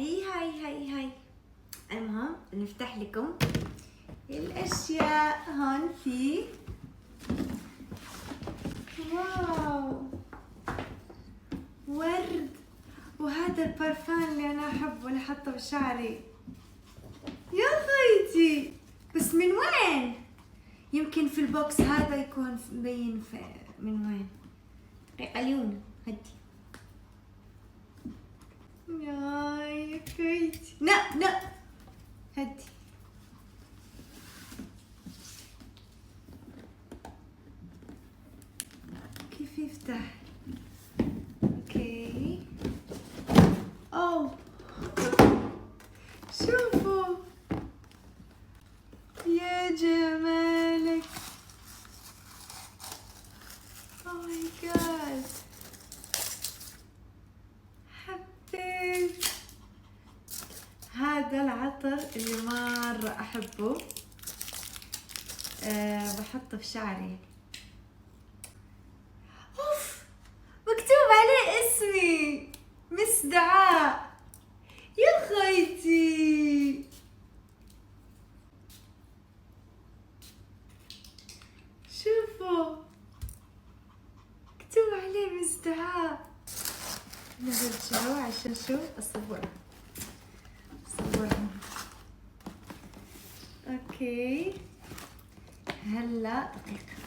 هاي. المهم نفتح لكم الاشياء. هون في واو ورد، وهذا البرفان اللي انا احبه اللي حطه بشعري. يا خيتي بس من وين؟ يمكن في البوكس هذا يكون مبين من وين. عيون هدي يا خيتي. لا هدي. كيف يفتح؟ اوكي. اوه شوفوا يا جمالك. اوه ماي جاد حبيت. هذا العطر اللي مرة احبه، بحطه في شعري. اوف مكتوب عليه اسمي مس دعاء. يا خيتي شوفوا مكتوب عليه مس دعاء. نرجعه عشان شوف اصورها. اوكي هلا دقيقة.